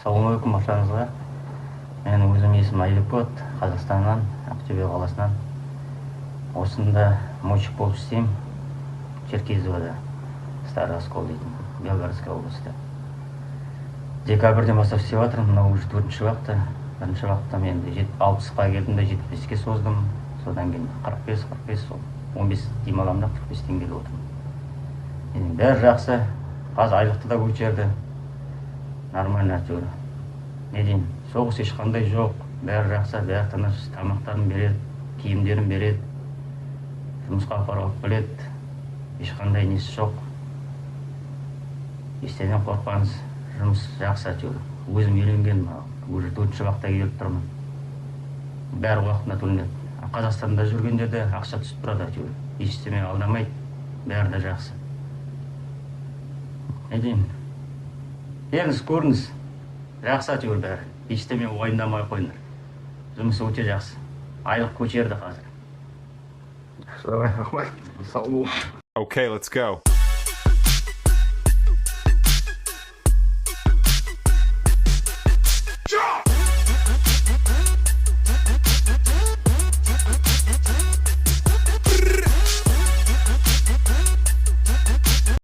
Ассалаумағалейкум баршаңызға. Менің өзім есімім АЙЛЫК, Қазақстаннан, Ақтөбе қаласынан. Осында мойщик болып істеймін. Черкизовода, Старый Оскол дейтін, Белгородская областы. Декабрьден бастап істеп жатырмын. Мынау уже 4-ші вахта. Бірінші вахта мен 60-қа келдім де 75-ке создым. Содан кейін 45, 15 демаламда 45-тен келіп отырмын. Бәрі жақсы. Қазір айлықты да көтерді. Нормально әйтеуір. Не дейін, соғыс ешқандай жоқ. Бәрі жақсы, бәрі тыныш, тамақтарын береді, киімдерін береді. Жұмысқа апарып біледі. Ешқандай несі жоқ. Ештеңеден қорықпаңыз. Жұмыс жақсы әйтеуір. Өзім үйренген, уже 4-ші вахта келіп тұрмын. Бәрі уақытында төленеді. Қазақстанда жүргендерде ақша түсіп тұрады әйтеуір. Ештеңе алдамайды. Бәрі де жақсы. Не дейін? Еріңіз, көріңіз. Жақсы әйтеуір бәрі. Ештеңе уайымдамай қойыңдар. Жұмысы өте жақсы. Айлық көтерді қазір. Okay, let's go.